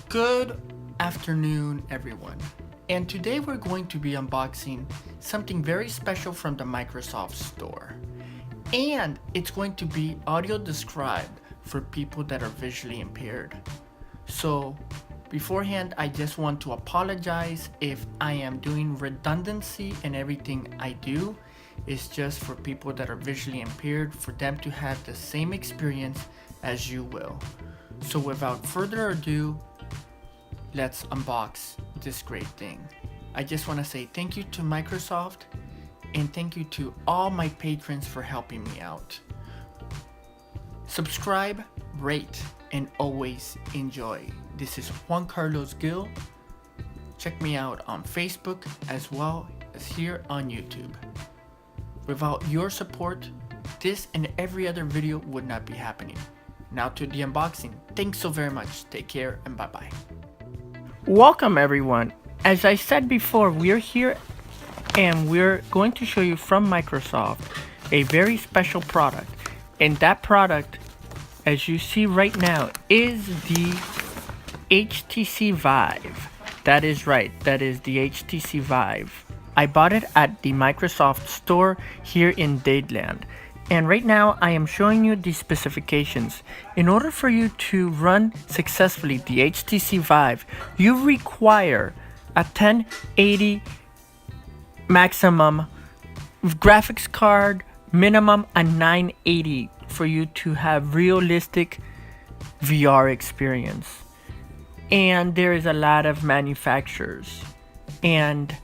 Good afternoon, everyone. And today we're going to be unboxing something very special from the Microsoft Store. And it's going to be audio described for people that are visually impaired. So, beforehand, I just want to apologize if I am doing redundancy in everything I do. It's just for people that are visually impaired, for them to have the same experience as you will. So without further ado, let's unbox this great thing. I just want to say thank you to Microsoft and thank you to all my patrons for helping me out. Subscribe, rate, and always enjoy. This is Juan Carlos Gil. Check me out on Facebook as well as here on YouTube. Without your support, this and every other video would not be happening. Now to the unboxing. Thanks so very much. Take care and bye-bye. Welcome everyone. As I said before, we're here and we're going to show you from Microsoft a very special product. And that product, as you see right now, is the HTC Vive. That is right, that is the HTC Vive. I bought it at the Microsoft Store here in Dadeland. And right now I am showing you the specifications. In order for you to run successfully the HTC Vive, you require a 1080 maximum graphics card, minimum a 980 for you to have realistic VR experience. And there is a lot of manufacturers. And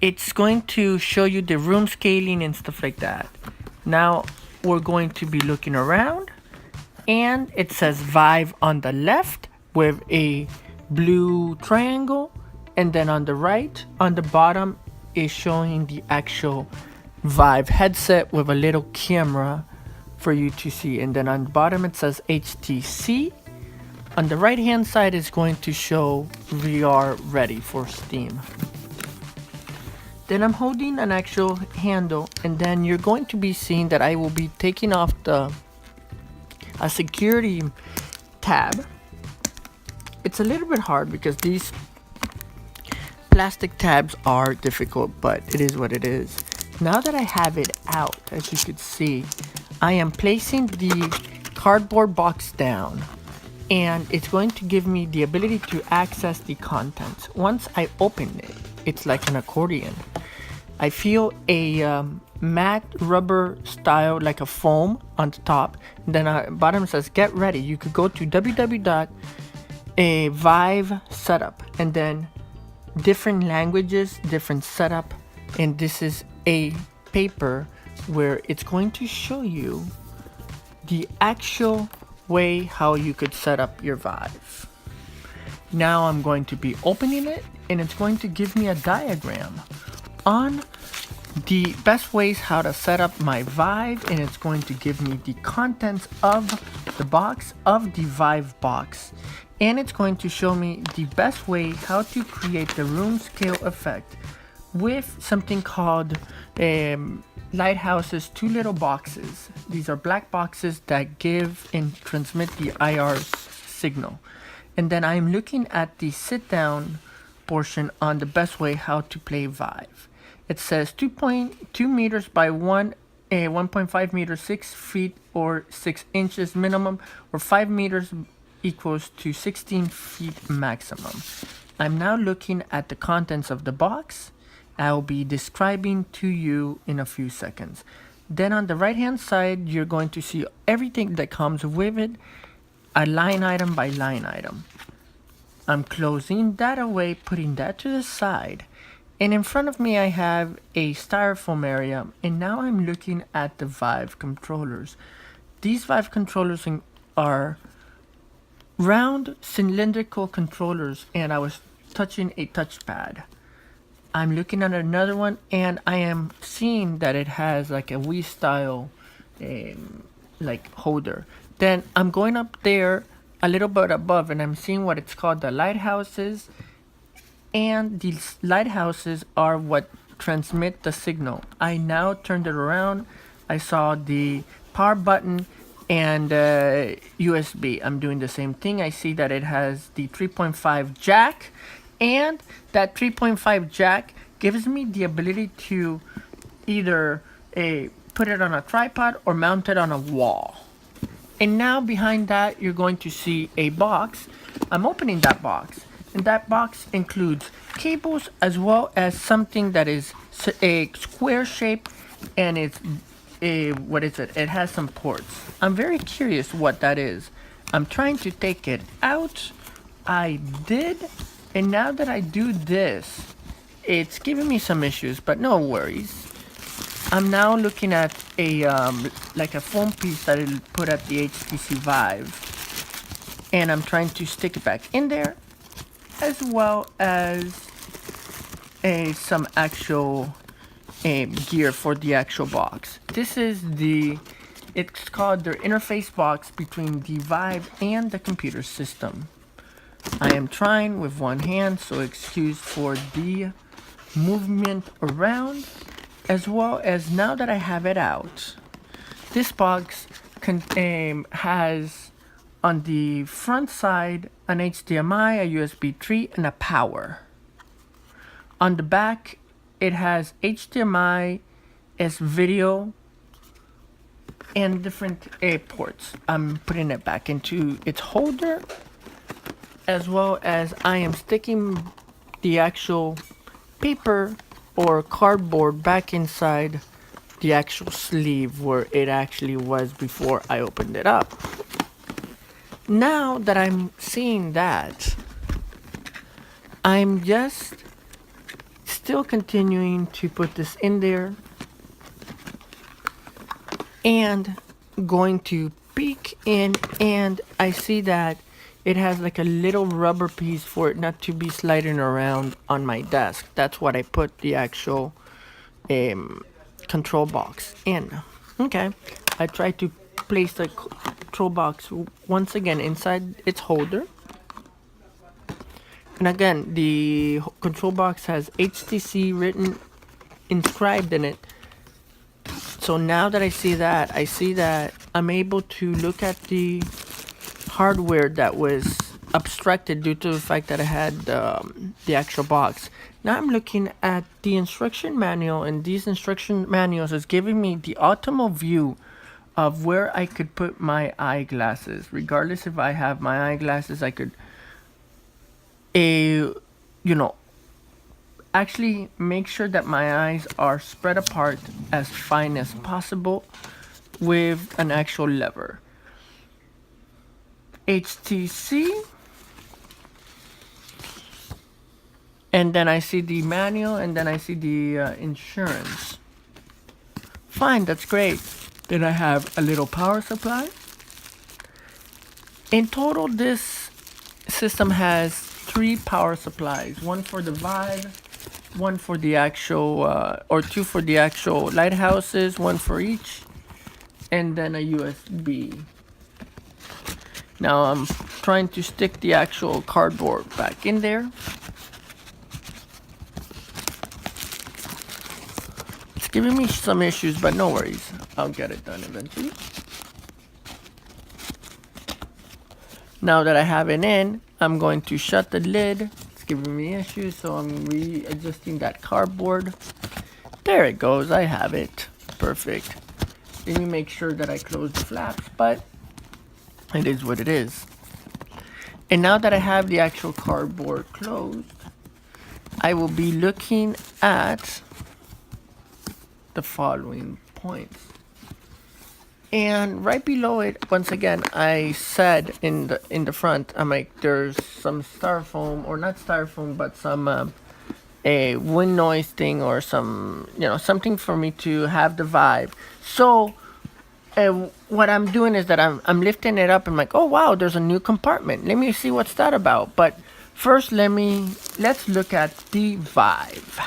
it's going to show you the room scaling and stuff like that. Now we're going to be looking around and it says Vive on the left with a blue triangle, and then on the right, on the bottom, is showing the actual Vive headset with a little camera for you to see. And then on the bottom it says HTC. On the right hand side is going to show VR ready for Steam. Then I'm holding an actual handle, and then you're going to be seeing that I will be taking off a security tab. It's a little bit hard because these plastic tabs are difficult, but it is what it is. Now that I have it out, as you can see, I am placing the cardboard box down, and it's going to give me the ability to access the contents. Once I open it, it's like an accordion. I feel a matte rubber style, like a foam on the top. And then bottom says get ready. You could go to www.vive setup, and then different languages, different setup. And this is a paper where it's going to show you the actual way how you could set up your Vive. Now I'm going to be opening it, and it's going to give me a diagram on the best ways how to set up my Vive, and it's going to give me the contents of the box, of the Vive box, and it's going to show me the best way how to create the room scale effect with something called Lighthouse's two little boxes. These are black boxes that give and transmit the IR signal. And then I'm looking at the sit down portion on the best way how to play Vive. It says 2.2 meters by 1.5 meters, 6 feet or 6 inches minimum, or 5 meters equals to 16 feet maximum. I'm now looking at the contents of the box. I'll be describing to you in a few seconds. Then on the right hand side, you're going to see everything that comes with it, a line item by line item. I'm closing that away, putting that to the side. And in front of me I have a styrofoam area, and now I'm looking at the Vive controllers. These Vive controllers are round cylindrical controllers, and I was touching a touchpad. I'm looking at another one, and I am seeing that it has like a Wii style like holder. Then I'm going up there a little bit above, and I'm seeing what it's called the lighthouses. And these lighthouses are what transmit the signal. I now turned it around. I saw the power button and USB. I'm doing the same thing. I see that it has the 3.5 jack, and that 3.5 jack gives me the ability to either put it on a tripod or mount it on a wall. And now behind that, you're going to see a box. I'm opening that box, and that box includes cables as well as something that is a square shape, and it's what is it? It has some ports. I'm very curious what that is. I'm trying to take it out. I did, and now that I do this, it's giving me some issues, but no worries. I'm now looking at a like a foam piece that I'll put at the HTC Vive, and I'm trying to stick it back in there, as well as some actual gear for the actual box. This is it's called the interface box between the Vive and the computer system. I am trying with one hand, so excuse for the movement around, as well as now that I have it out. This box has on the front side an HDMI, a USB 3, and a power. On the back, it has HDMI, S video, and different ports. I'm putting it back into its holder, as well as I am sticking the actual paper or cardboard back inside the actual sleeve where it actually was before I opened it up. Now that I'm seeing that, I'm just still continuing to put this in there and going to peek in, and I see that it has like a little rubber piece for it not to be sliding around on my desk. That's what I put the actual control box in. Okay, I tried to place the control box once again inside its holder. And again, the control box has HTC written, inscribed in it. So now that I see that I'm able to look at the hardware that was obstructed due to the fact that I had the actual box. Now I'm looking at the instruction manual, and these instruction manuals is giving me the optimal view of where I could put my eyeglasses. Regardless if I have my eyeglasses, I could actually make sure that my eyes are spread apart as fine as possible with an actual lever. HTC, and then I see the manual, and then I see the insurance. Fine, that's great. Then I have a little power supply. In total, this system has 3 power supplies, one for the Vive, one for the actual or 2 for the actual lighthouses, one for each, and then a USB. Now I'm trying to stick the actual cardboard back in there. It's giving me some issues, but no worries, I'll get it done eventually. Now that I have it in, I'm going to shut the lid. It's giving me issues, so I'm readjusting that cardboard. There it goes, I have it. Perfect. Let me make sure that I close the flaps, but it is what it is. And now that I have the actual cardboard closed, I will be looking at the following points. And right below it, once again, I said in the front, I'm like, there's some styrofoam, or not styrofoam, but some a wind noise thing, or some, something for me to have the Vive. So what I'm doing is that I'm lifting it up, and I'm like, oh wow, there's a new compartment. Let me see what's that about. But first, let's look at the Vive,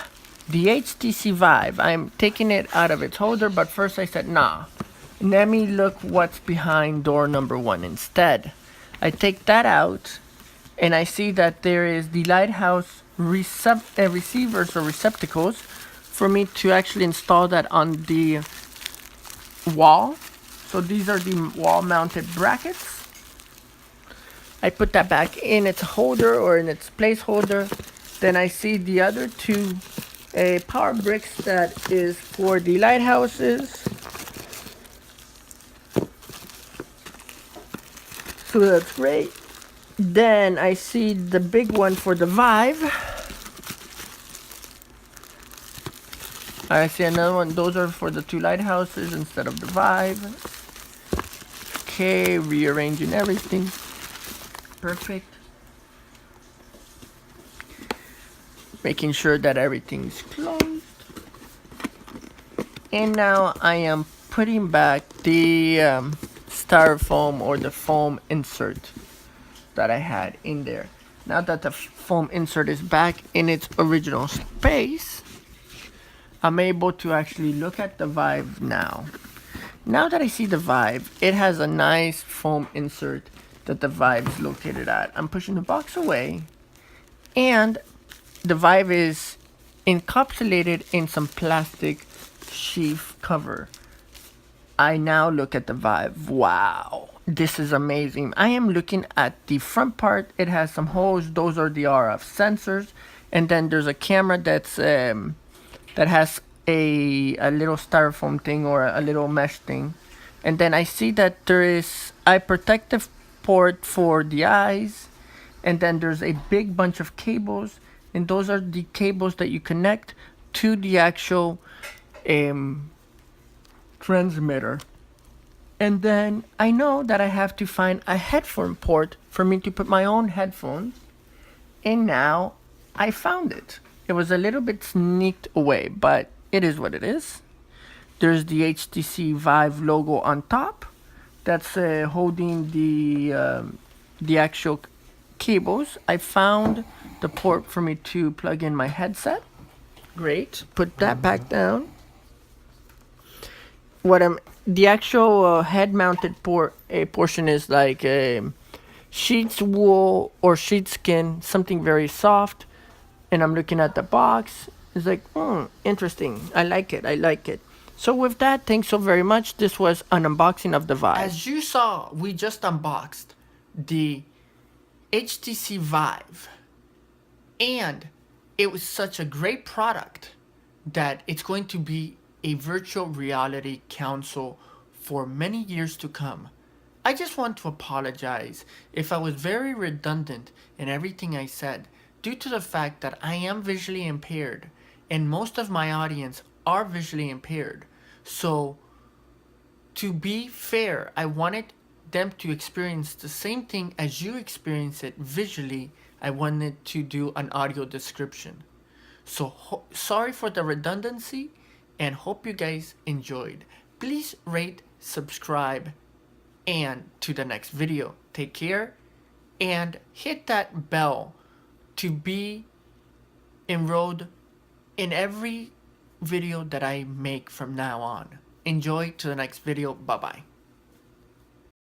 the HTC Vive. I'm taking it out of its holder, but first I said, nah. Let me look what's behind door number 1 instead. I take that out, and I see that there is the lighthouse receivers or receptacles for me to actually install that on the wall. So these are the wall mounted brackets. I put that back in its holder or in its placeholder. Then I see the other two power bricks that is for the lighthouses. So that's great. Then I see the big one for the Vive. I see another one. Those are for the two lighthouses instead of the Vive. Okay, rearranging everything. Perfect. Making sure that everything's closed. And now I am putting back the styrofoam or the foam insert that I had in there. Now that the foam insert is back in its original space, I'm able to actually look at the Vive now. Now that I see the Vive, it has a nice foam insert that the Vive is located at. I'm pushing the box away, and the Vive is encapsulated in some plastic sheath cover. I now look at the Vive. Wow, this is amazing. I am looking at the front part. It has some holes. Those are the RF sensors. And then there's a camera that's that has a little styrofoam thing or a little mesh thing. And then I see that there is a protective port for the eyes. And then there's a big bunch of cables. And those are the cables that you connect to the actual transmitter. And then I know that I have to find a headphone port for me to put my own headphones. And now I found it. It was a little bit sneaked away, but it is what it is. There's the HTC Vive logo on top. That's holding the actual cables. I found the port for me to plug in my headset. Great. Put that back down. The actual head-mounted portion is like sheep's wool or sheepskin, something very soft. And I'm looking at the box. It's like, interesting. I like it. I like it. So with that, thanks so very much. This was an unboxing of the Vive. As you saw, we just unboxed the HTC Vive. And it was such a great product that it's going to be a virtual reality console for many years to come. I just want to apologize if I was very redundant in everything I said, due to the fact that I am visually impaired and most of my audience are visually impaired. So to be fair, I wanted them to experience the same thing as you experience it visually. I wanted to do an audio description. So sorry for the redundancy, and hope you guys enjoyed. Please rate, subscribe, and to the next video. Take care, and hit that bell to be enrolled in every video that I make from now on. Enjoy to the next video. Bye bye.